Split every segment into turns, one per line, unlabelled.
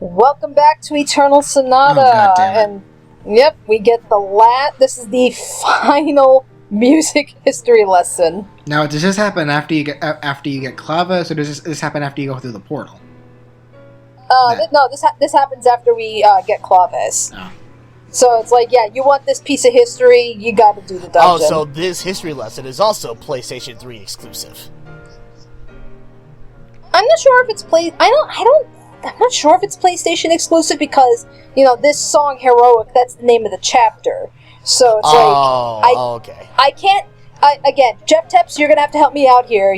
Welcome back to Eternal Sonata, and yep, we get this is the final music history lesson.
Now, does this happen after you get Clavis, or does this happen after you go through the portal?
No, this happens after we get Clavis.
Oh.
So it's like, yeah, you want this piece of history, you gotta do the dungeon.
Oh, so this history lesson is also PlayStation 3 exclusive.
I'm not sure if it's I'm not sure if it's PlayStation exclusive because, this song, Heroic, that's the name of the chapter. So it's
okay.
I can't, again, Jeff Tepps, you're gonna have to help me out here,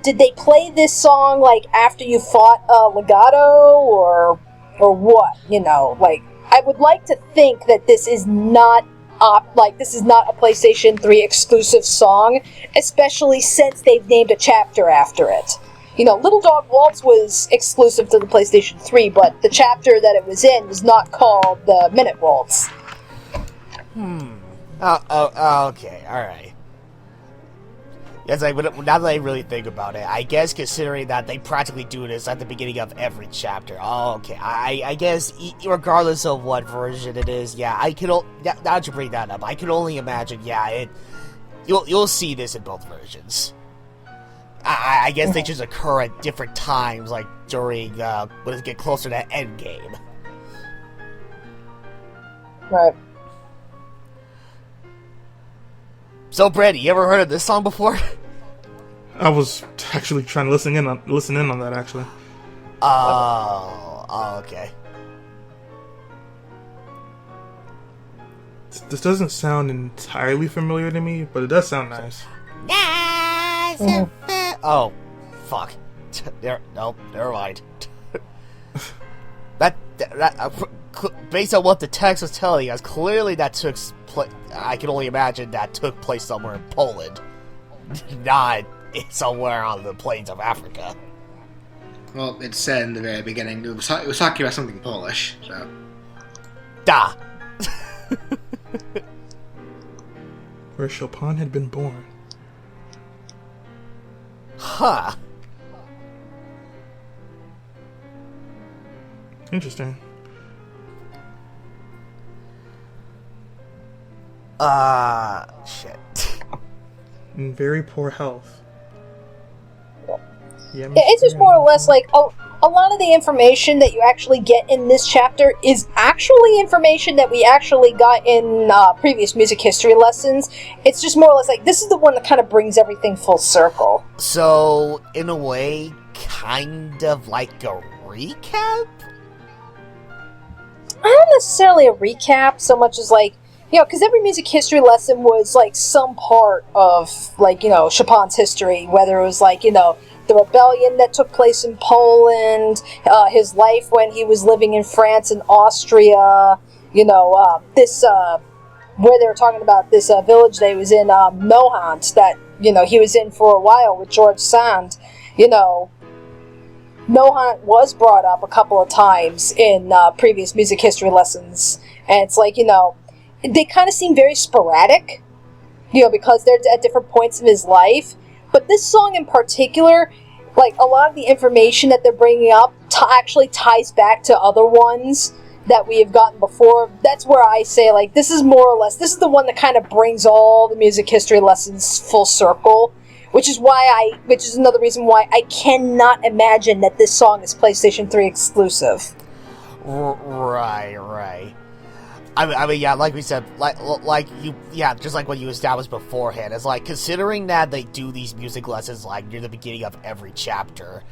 did they play this song, after you fought Legato, or what, I would like to think that this is not a PlayStation 3 exclusive song, especially since they've named a chapter after it. Little Dog Waltz was exclusive to the PlayStation 3, but the chapter that it was in was not called the Minute Waltz.
Okay, alright. Yes, now that I really think about it, I guess considering that they practically do this at the beginning of every chapter. Oh, okay. I guess, regardless of what version it is, yeah, now that you bring that up, I can only imagine, yeah, you'll see this in both versions. I guess they just occur at different times, like during, when it get closer to endgame.
Right.
So, Brady, you ever heard of this song before?
I was actually trying to listen in on that, actually.
Oh, okay.
This doesn't sound entirely familiar to me, but it does sound nice.
Oh, fuck. Never mind. that based on what the text was telling us, clearly that took I can only imagine that took place somewhere in Poland, not somewhere on the plains of Africa.
Well, it said in the very beginning it was talking about something Polish, so.
Da.
Where Chopin had been born.
Huh.
Interesting.
Shit.
In very poor health. Yeah,
it's just more or less like a lot of the information that you actually get in this chapter is actually information that we actually got in previous music history lessons. It's just more or less like this is the one that kind of brings everything full circle.
So, in a way, kind of like a recap?
Not necessarily a recap so much as because every music history lesson was some part of Chopin's history, whether it was the rebellion that took place in Poland, his life when he was living in France and Austria, this where they were talking about this village that he was in, Nohant, that he was in for a while with George Sand. Nohant was brought up a couple of times in previous music history lessons, and it's they kind of seem very sporadic, because they're at different points of his life. But this song in particular, a lot of the information that they're bringing up actually ties back to other ones that we have gotten before. That's where I say, this is more or less, this is the one that kind of brings all the music history lessons full circle, which is another reason why I cannot imagine that this song is PlayStation 3 exclusive.
Right. I mean, yeah, like we said, just like what you established beforehand, it's considering that they do these music lessons near the beginning of every chapter,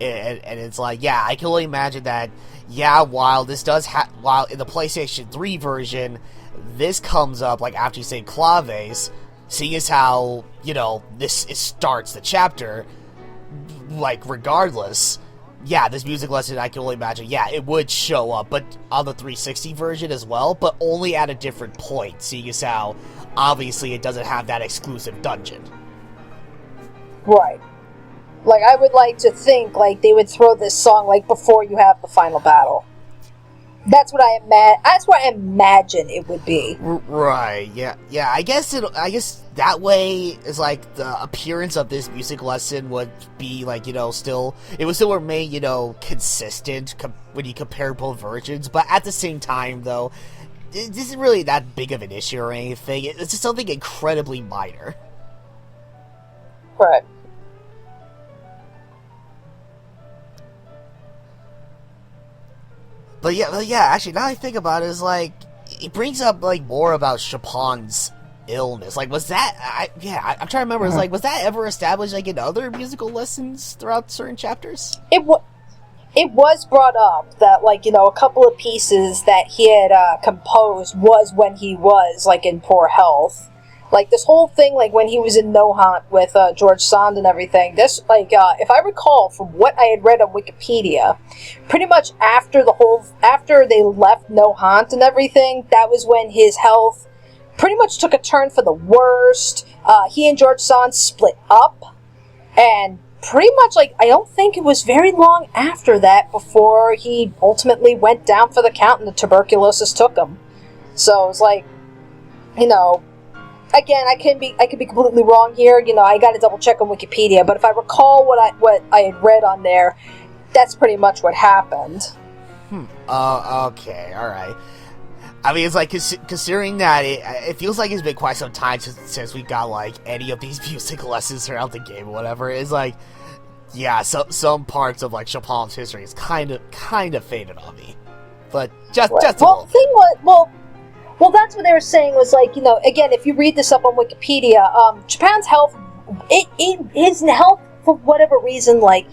and it's I can only imagine that, while this does while in the PlayStation 3 version, this comes up after you say claves, seeing as how starts the chapter, regardless. Yeah, this music lesson, I can only imagine, it would show up, but on the 360 version as well, but only at a different point, seeing as how, obviously, it doesn't have that exclusive dungeon.
Right. I would like to think, they would throw this song, before you have the final battle. That's what I imagine it would be.
Right. Yeah. Yeah. I guess that way is like the appearance of this music lesson would be like, still it would still remain, consistent when you compare both versions. But at the same time, though, this isn't really that big of an issue or anything. It's just something incredibly minor.
Right.
But yeah, actually, now I think about it, is like, it brings up, like, more about Chopin's illness. Like, was that, I'm trying to remember, was that ever established, like, in other musical lessons throughout certain chapters?
It was brought up that, like, a couple of pieces that he had composed was when he was, like, in poor health. Like, this whole thing, like, when he was in Nohant with George Sand and everything, this, like, if I recall from what I had read on Wikipedia, pretty much after they left Nohant and everything, that was when his health pretty much took a turn for the worst. He and George Sand split up, and pretty much, like, I don't think it was very long after that before he ultimately went down for the count and the tuberculosis took him. So, it's like, again, I could be completely wrong here. I got to double check on Wikipedia. But if I recall what I had read on there, that's pretty much what happened.
Okay, all right. I mean, it's like, considering that it feels like it's been quite some time since we got like any of these music lessons throughout the game or whatever. It's like, yeah, some parts of like Chopin's history is kind of faded on me. But just a little.
The thing was, well, that's what they were saying was, like, again, if you read this up on Wikipedia, Japan's health, his health, for whatever reason, like,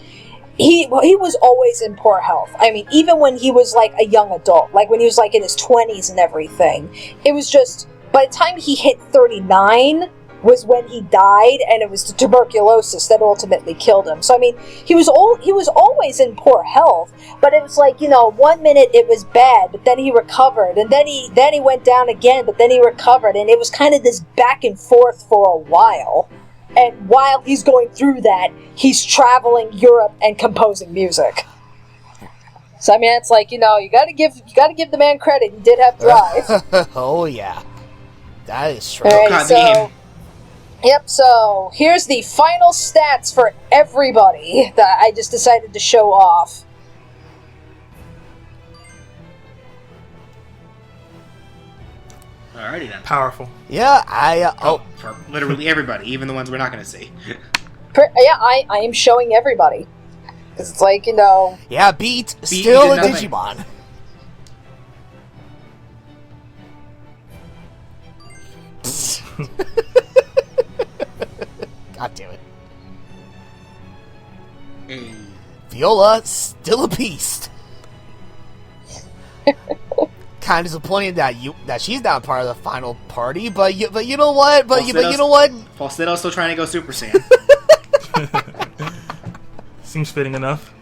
he was always in poor health. I mean, even when he was, like, a young adult, like, when he was, like, in his 20s and everything, it was just, by the time he hit 39, was when he died, and it was the tuberculosis that ultimately killed him. So, I mean, he was always in poor health, but it was like, 1 minute it was bad, but then he recovered, and then he went down again, but then he recovered, and it was kind of this back and forth for a while. And while he's going through that, he's traveling Europe and composing music. So, I mean, it's like, you gotta give the man credit. He did have drive.
Oh yeah, that is true.
All right, so. Yep, so here's the final stats for everybody that I just decided to show off.
Alrighty then.
Powerful.
Yeah,
For literally everybody, even the ones we're not going to see.
Yeah, I am showing everybody. Because it's like,
Yeah, Beat still a Digimon. God damn it.
Hey.
Viola, still a beast. Kind of disappointed that she's not part of the final party, but you know what? But you know what?
Falsetto's still trying to go Super Saiyan.
Seems fitting enough.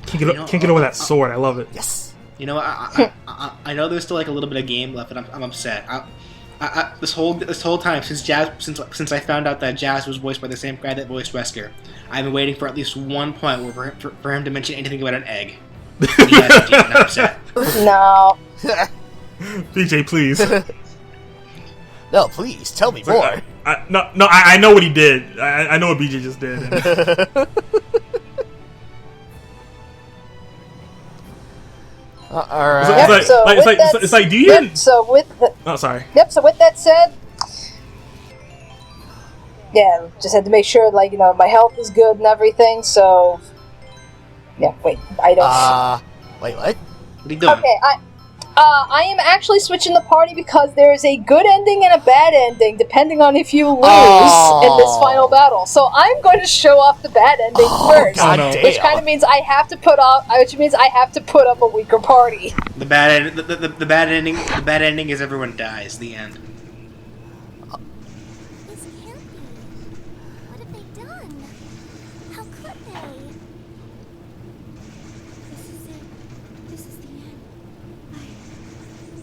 Can't get over that sword. I love it.
Yes.
You know, I know there's still like a little bit of game left, but I'm upset. This whole time since I found out that Jazz was voiced by the same guy that voiced Wesker, I've been waiting for at least one point for him to mention anything about an egg. And he hasn't yet, and I'm upset.
no.
BJ, please.
No, please tell me more.
I know what he did. I know what BJ just did.
All right.
It's like, do you even? Oh, sorry.
Yep. So with that said, yeah, just had to make sure, like, my health is good and everything. So, yeah. Wait, I don't.
Wait, what?
What are you doing?
Okay, I am actually switching the party because there is a good ending and a bad ending depending on if you lose in this final battle. So I'm going to show off the bad ending first, which kind of means I have to put up a weaker party.
The bad ending is everyone dies. The end.
This can't be. What have they done? How could they? This is it. This is the end.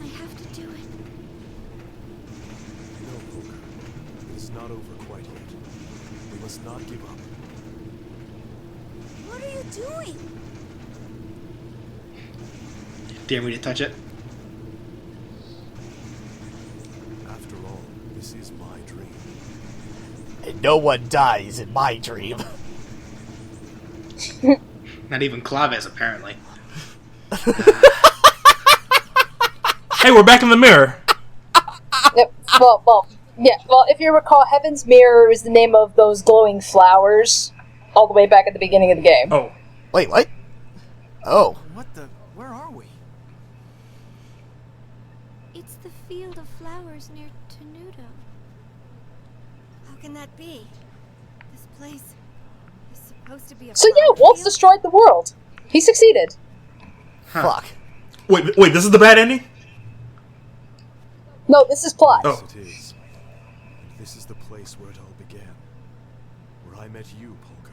I have to do it.
No, Polka. It is not over quite yet. We must not give up.
What are you doing?
Dare me to touch it?
After all, this is my dream.
And no one dies in my dream.
Not even Claves, apparently.
Hey, we're back in the mirror.
Yep. Well, if you recall, Heaven's Mirror is the name of those glowing flowers all the way back at the beginning of the game.
Oh.
Wait, what? Oh.
What the? Where are we?
It's the field of flowers near Tenuto.
How can that be? This place is supposed to be a
So yeah,
flower
Waltz
field?
destroyed the world. He succeeded.
Fuck.
Wait, this is the bad ending?
No, this is plot.
Oh.
Yes, it is. And this is the place where it all began. Where I met you, Polka.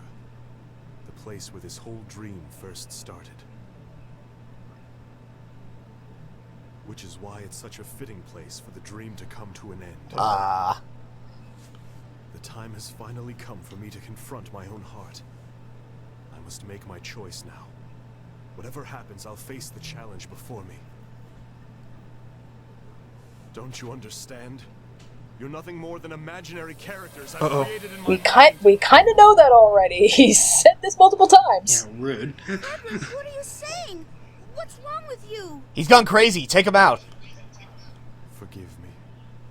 The place where this whole dream first started. Which is why it's such a fitting place for the dream to come to an end. The time has finally come for me to confront my own heart. I must make my choice now. Whatever happens, I'll face the challenge before me. Don't you understand? You're nothing more than imaginary characters I've created in my
We kind of know that already. He's said this multiple times.
Yeah, rude.
What are you saying? What's wrong with you?
He's gone crazy. Take him out.
Forgive me.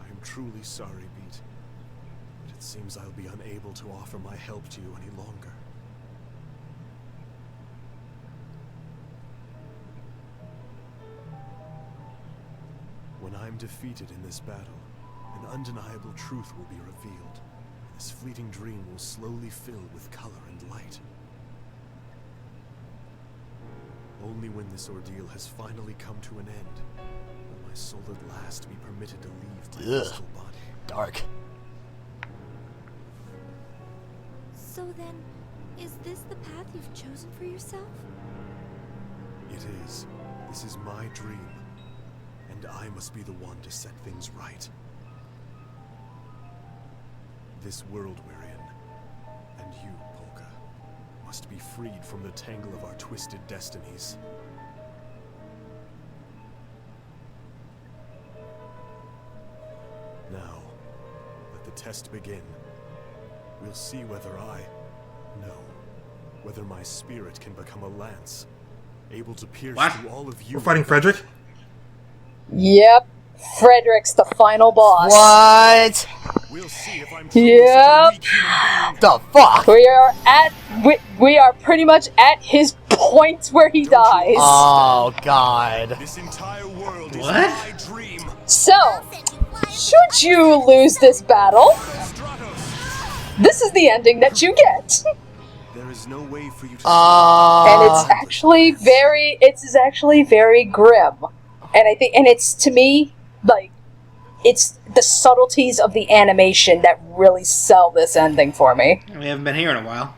I am truly sorry, Beat. But it seems I'll be unable to offer my help to you any longer. When I'm defeated in this battle, an undeniable truth will be revealed. This fleeting dream will slowly fill with color and light. Only when this ordeal has finally come to an end will my soul at last be permitted to leave my physical body.
Dark.
So then, is this the path you've chosen for yourself?
It is. This is my dream. And I must be the one to set things right. This world we're in, and you, Polka, must be freed from the tangle of our twisted destinies. Now, let the test begin. We'll see whether whether my spirit can become a lance, able to pierce
What?
through all of you.
We're fighting Frederick?
Yep. Frederick's the final boss.
What?
We'll see if I'm truly
Yep.
such a weak human being.
The fuck?
We are pretty much at his point where he dies.
Oh, God.
This entire world is
What?
my dream.
So, should you lose this battle, this is the ending that you get.
There is no way for you to
And it's actually very grim. And I think, and it's, to me, like, it's the subtleties of the animation that really sell this ending for me.
We haven't been here in a while.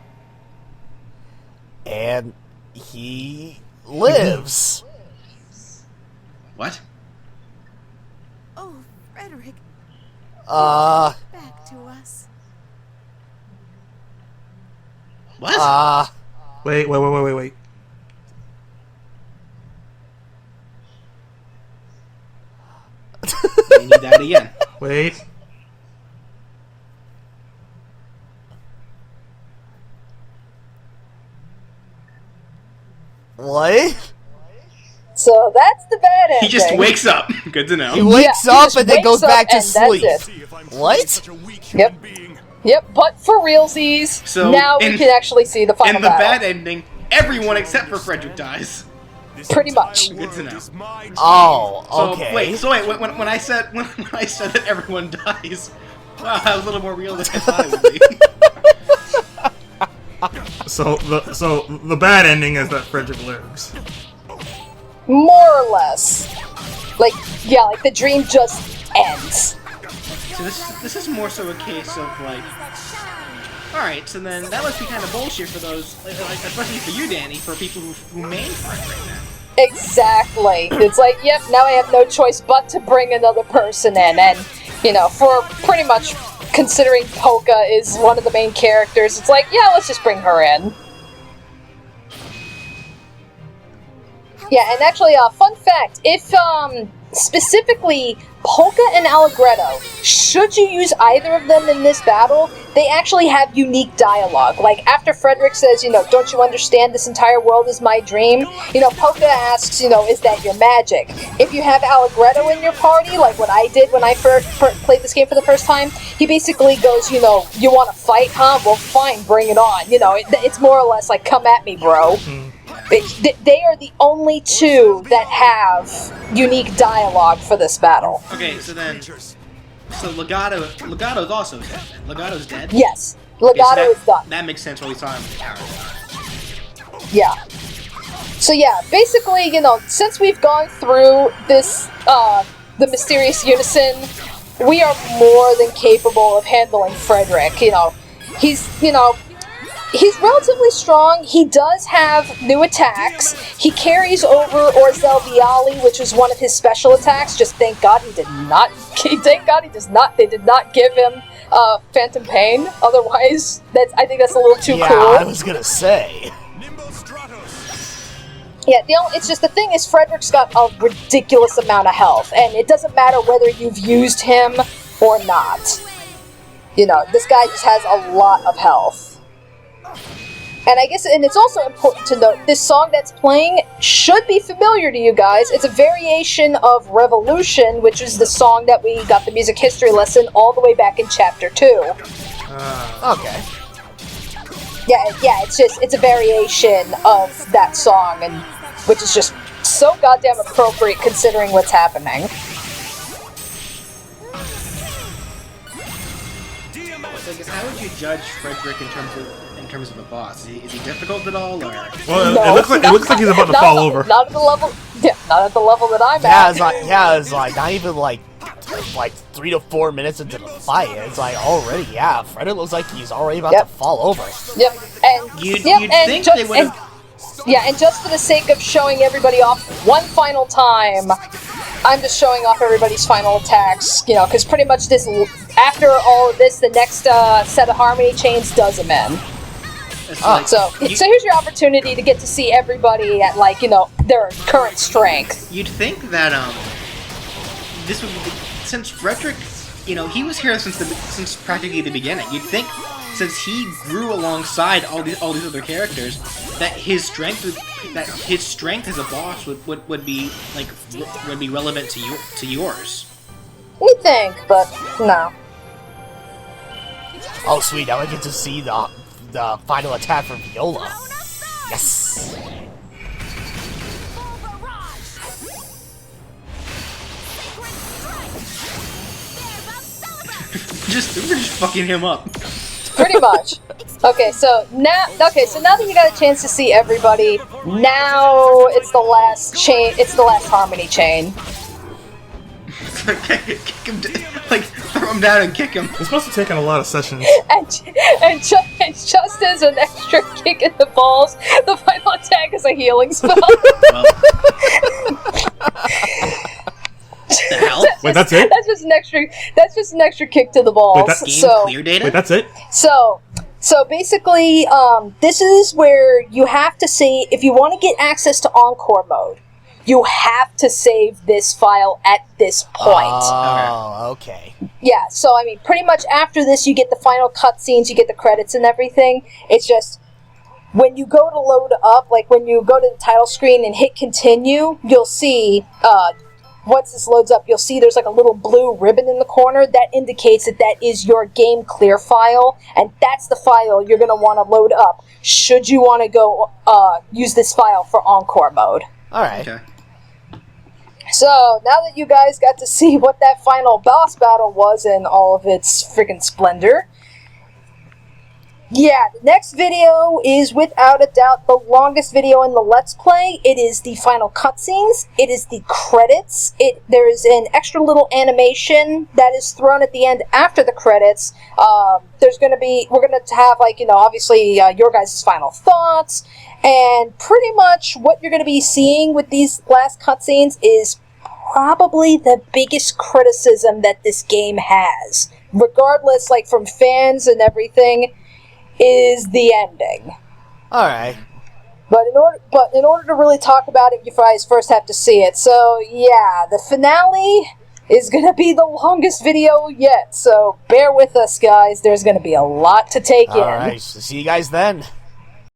And he lives.
What?
Oh, Frederick, back to us.
What?
Wait.
We need that again.
Wait.
What?
So that's the bad ending.
He just wakes up. Good to
He
know.
wakes
he
up
just
and then
wakes
goes
up
back to
and that's
sleep.
it.
see if I'm
What?
truly such a weak human being.
Yep, but for realsies,
So,
now we
in-
can actually see the final
In the
battle.
bad ending, everyone except for Frederick dies.
This
Pretty
entire
much.
Good to
world
know.
is my dream.
Oh,
So
okay.
wait. When I said that everyone dies, wow, that was a little more real than I thought it would be.
So the bad ending is that Frederick lives.
More or less. Like, yeah, like the dream just ends.
So this is more so a case of like, all right, so then that must be kind of bullshit for those, like especially for you, Danny, for people who main fight right now.
Exactly. It's like, yep, now I have no choice but to bring another person in. And, you know, for pretty much considering Polka is one of the main characters, it's like, yeah, let's just bring her in. Yeah, and actually, fun fact, if, specifically, Polka and Allegretto, should you use either of them in this battle, they actually have unique dialogue. Like, after Frederick says, don't you understand this entire world is my dream? Polka asks, is that your magic? If you have Allegretto in your party, like what I did when I first played this game for the first time, he basically goes, you want to fight, huh? Well, fine, bring it on. It's more or less like, come at me, bro. They are the only two that have unique dialogue for this battle.
Okay, so Legato's also dead. Legato's dead?
Yes,
Okay, so
Legato is done.
That makes sense why we saw him in the tower.
Yeah. So yeah, basically, since we've gone through this, the mysterious unison, we are more than capable of handling Frederick. He's relatively strong. He does have new attacks. He carries over Orzel Viali, which is one of his special attacks. Just thank God he did not. Thank God he does not. They did not give him Phantom Pain. Otherwise, I think that's a little too cool.
Yeah, I was gonna say.
Yeah, it's just the thing is Frederick's got a ridiculous amount of health, and it doesn't matter whether you've used him or not. This guy just has a lot of health. And it's also important to note, this song that's playing should be familiar to you guys. It's a variation of Revolution, which is the song that we got the music history lesson all the way back in Chapter 2.
Okay.
Yeah, it's a variation of that song, and which is just so goddamn appropriate considering what's happening.
So I guess how would you judge Frederick in terms of a boss? Is he difficult at all, or?
Well,
No,
it looks like he's about to fall over.
Not at the level. Yeah, not at the level that I'm
Yeah,
at.
it's like not even like 3 to 4 minutes into the fight. It's like already, Frederick looks like he's already about to fall over.
Yep, and
You'd think they would have.
And just for the sake of showing everybody off one final time, I'm just showing off everybody's final attacks, because pretty much after all of this, the next set of Harmony Chains does them in. So here's your opportunity to get to see everybody at, their current strength.
You'd think that, this would be, since Frederick, he was here since practically the beginning, you'd think, since he grew alongside all these other characters, that his strength as a boss would be relevant to yours.
We think, but no.
Oh, sweet! Now I get to see the final attack from Viola. Yes.
We're just fucking him up.
Pretty much. Okay, so now that you got a chance to see everybody, now it's the last chain. It's the last Harmony Chain.
Kick him, throw him down and kick him.
It's supposed to take in a lot of sessions.
And just as an extra kick in the balls, the final attack is a healing spell.
The hell?
Wait, that's it?
That's just an extra kick to the balls.
Game clear data?
Wait, that's it?
So basically, this is where you have to say, if you want to get access to Encore mode, you have to save this file at this point.
Oh, okay.
Yeah, so I mean, pretty much after this, you get the final cutscenes, you get the credits and everything. It's just, when you go to load up, like when you go to the title screen and hit continue, you'll see, once this loads up, you'll see there's like a little blue ribbon in the corner. That indicates that is your game clear file, and that's the file you're going to want to load up should you want to go use this file for Encore mode.
Alright.
Okay.
So, now that you guys got to see what that final boss battle was in all of its friggin' splendor, yeah, the next video is without a doubt the longest video in the Let's Play. It is the final cutscenes. It is the credits. There is an extra little animation that is thrown at the end after the credits. We're going to have, obviously, your guys' final thoughts. And pretty much what you're going to be seeing with these last cutscenes is probably the biggest criticism that this game has. Regardless, from fans and everything, is the ending.
Alright.
But in order to really talk about it, you guys first have to see it. So yeah, the finale is gonna be the longest video yet. So bear with us, guys. There's gonna be a lot to take in.
All right, so see you guys then.